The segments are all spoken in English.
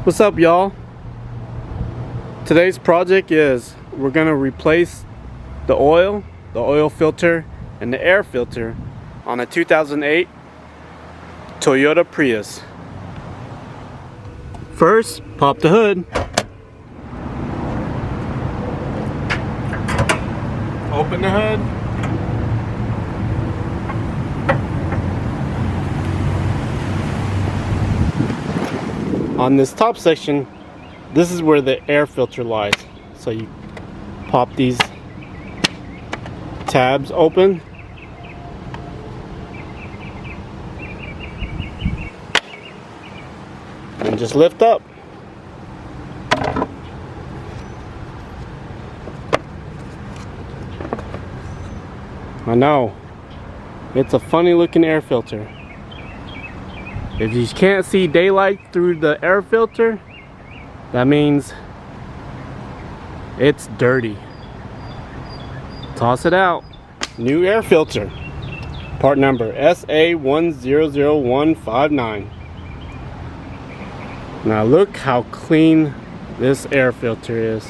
What's up, y'all? Today's project is we're gonna replace the oil filter and the air filter on a 2008 Toyota Prius. First, pop the hood. Open the hood. On this top section, this is where the air filter lies. So you pop these tabs open. And just lift up. I know, it's a funny looking air filter. If you can't see daylight through the air filter, that means it's dirty. Toss it out. New air filter. Part number SA10159. Now look how clean this air filter is.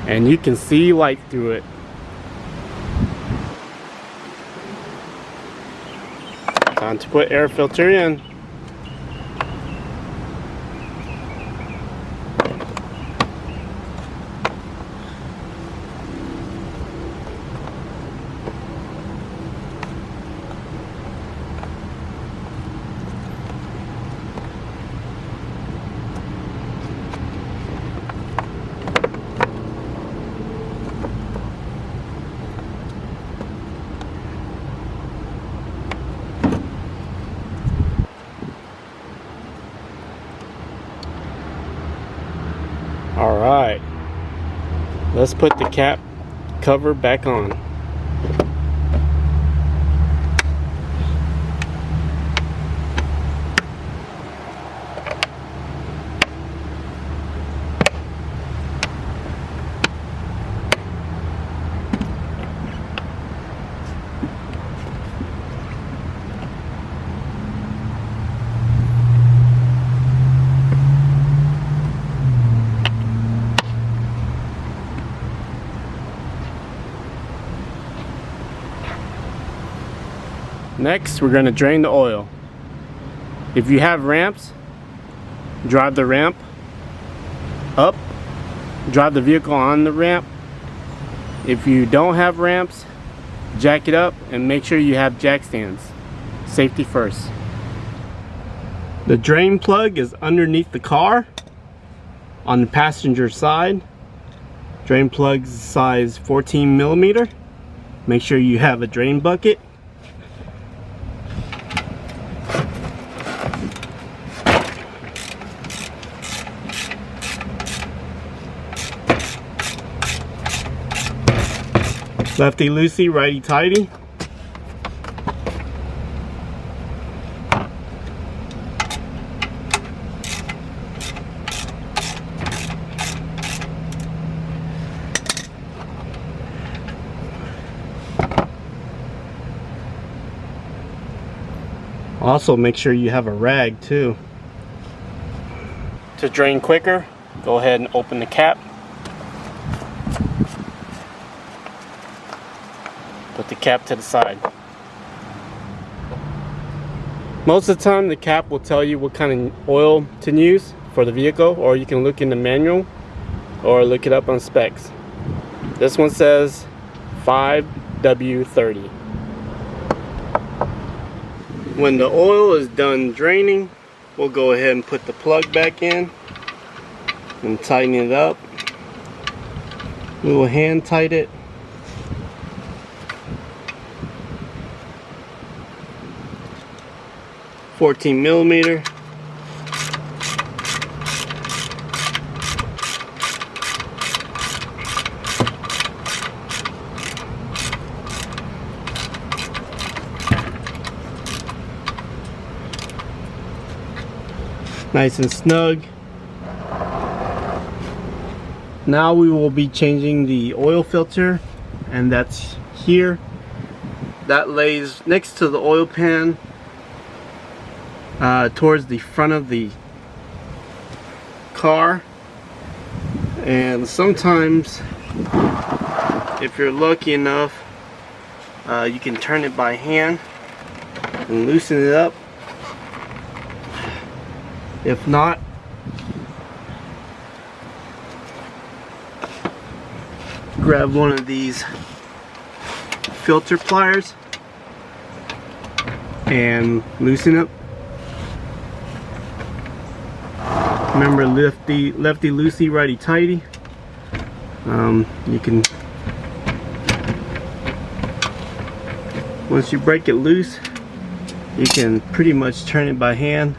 And you can see light through it. Time to put air filter in. Alright, let's put the cap cover back on. Next, we're going to drain the oil. If you have ramps, drive the ramp up, drive the vehicle on the ramp. If you don't have ramps, jack it up and make sure you have jack stands. Safety first. The drain plug is underneath the car on the passenger side. Drain plug's size 14 millimeter. Make sure you have a drain bucket. Lefty loosey, righty tighty. Also make sure you have a rag too. To drain quicker, go ahead and open the cap. Put the cap to the side. Most of the time the cap will tell you what kind of oil to use for the vehicle, or you can look in the manual or look it up on specs. This one says 5W30. When the oil is done draining, we'll go ahead and put the plug back in and tighten it up. We will hand tight it. .14 millimeter. Nice and snug. Now we will be changing the oil filter, and that's here. That lays next to the oil pan towards the front of the car, and sometimes if you're lucky enough you can turn it by hand and loosen it up. If not, grab one of these filter pliers and loosen up. Remember, lefty loosey, righty tighty. You can, once you break it loose, you can pretty much turn it by hand.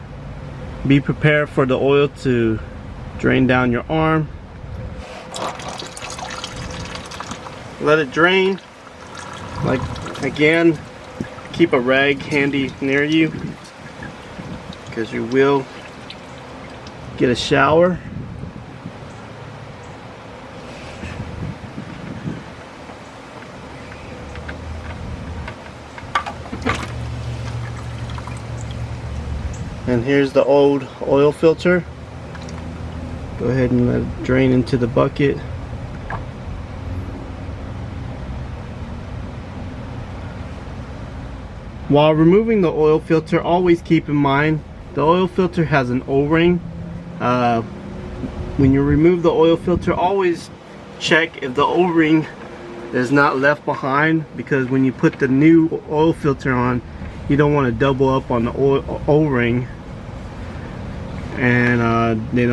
Be prepared for the oil to drain down your arm. Let it drain. Like, again, keep a rag handy near you, because you will get a shower. And here's the old oil filter. Go ahead and let it drain into the bucket. While removing the oil filter, always keep in mind the oil filter has an O-ring. When you remove the oil filter, always check if the O-ring is not left behind, because when you put the new oil filter on, you don't want to double up on the O-ring, and then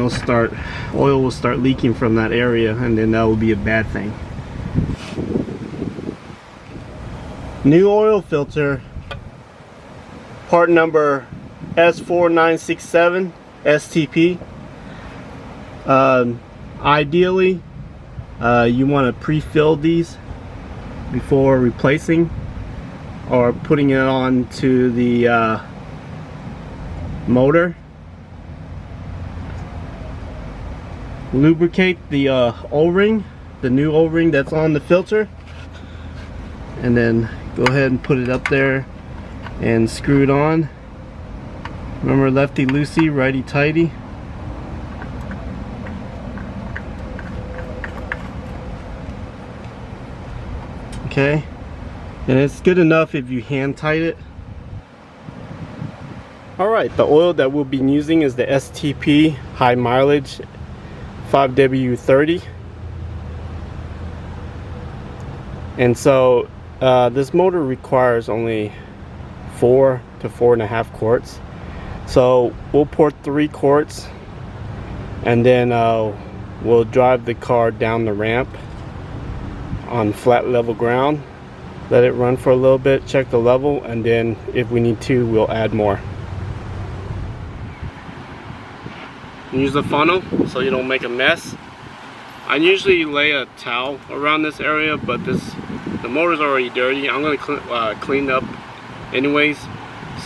oil will start leaking from that area, and then that will be a bad thing. New oil filter, part number S4967 STP. Ideally, you want to pre-fill these before replacing or putting it on to the motor. Lubricate the O-ring, the new O-ring that's on the filter, and then go ahead and put it up there and screw it on. Remember, lefty loosey, righty tighty. Okay, and it's good enough if you hand tight it. Alright, the oil that we'll be using is the STP high mileage 5W30. And so this motor requires only 4 to 4.5 quarts. So we'll pour 3 quarts, and then we'll drive the car down the ramp on flat level ground, let it run for a little bit, check the level, and then if we need to, we'll add more. Use the funnel so you don't make a mess. I usually lay a towel around this area, but the motor's already dirty. I'm going to clean up anyways,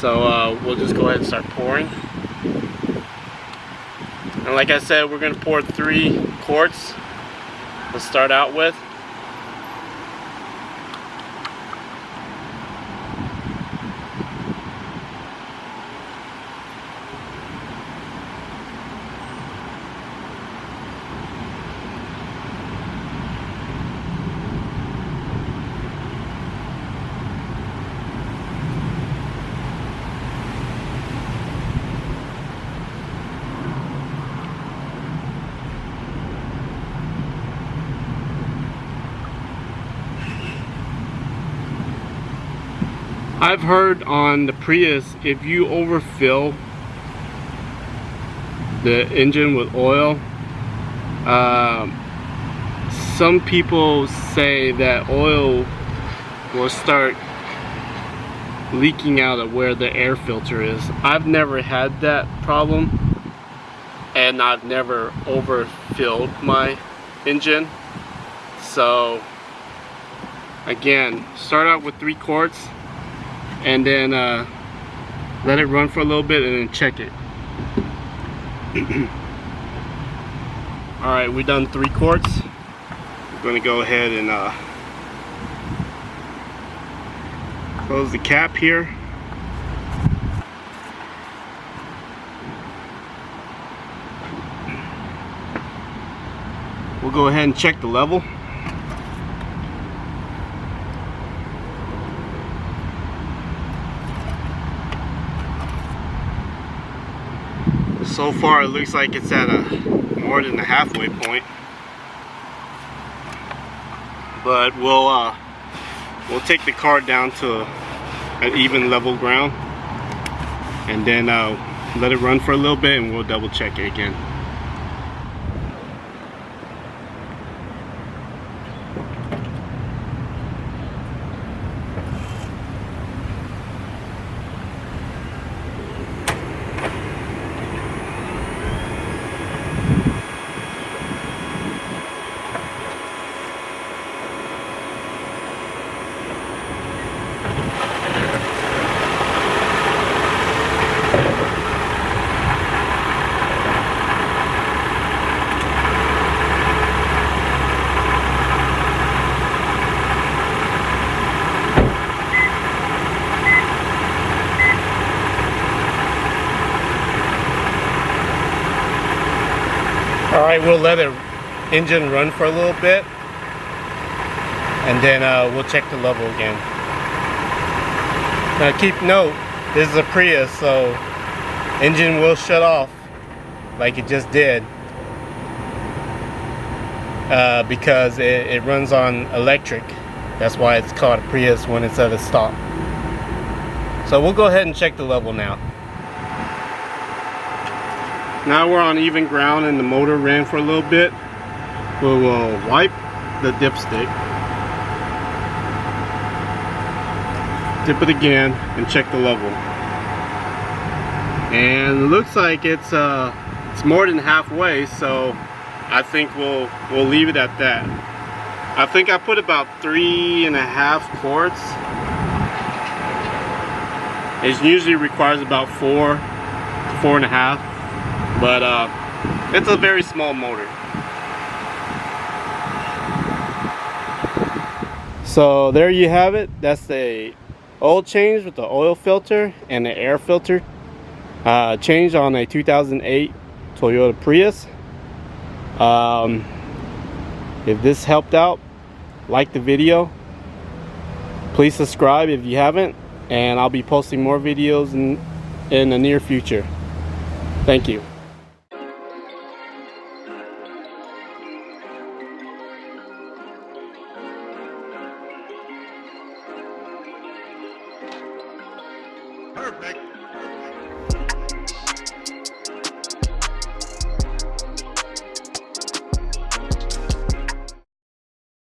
so we'll just go ahead and start pouring. And like I said, we're going to pour 3 quarts to start out with. I've heard on the Prius, if you overfill the engine with oil, some people say that oil will start leaking out of where the air filter is. I've never had that problem, and I've never overfilled my engine. So again, start out with 3 quarts, and then let it run for a little bit and then check it. Alright, we've done 3 quarts. We're going to go ahead and close the cap here. we'll go ahead and check the level. So far it looks like it's at more than the halfway point, but we'll take the car down to an even level ground and then let it run for a little bit, and we'll double check it again. Alright, we'll let the engine run for a little bit, and then we'll check the level again. Now keep note, this is a Prius, so engine will shut off like it just did, because it runs on electric. That's why it's called a Prius when it's at a stop. So we'll go ahead and check the level now. Now we're on even ground and the motor ran for a little bit. We'll wipe the dipstick, dip it again, and check the level. And it looks like it's more than halfway, so I think we'll leave it at that. I think I put about 3.5 quarts. It usually requires about 4.5. But it's a very small motor. So there you have it. That's the oil change with the oil filter and the air filter change on a 2008 Toyota Prius. If this helped out, like the video. Please subscribe if you haven't, and I'll be posting more videos in the near future. Thank you.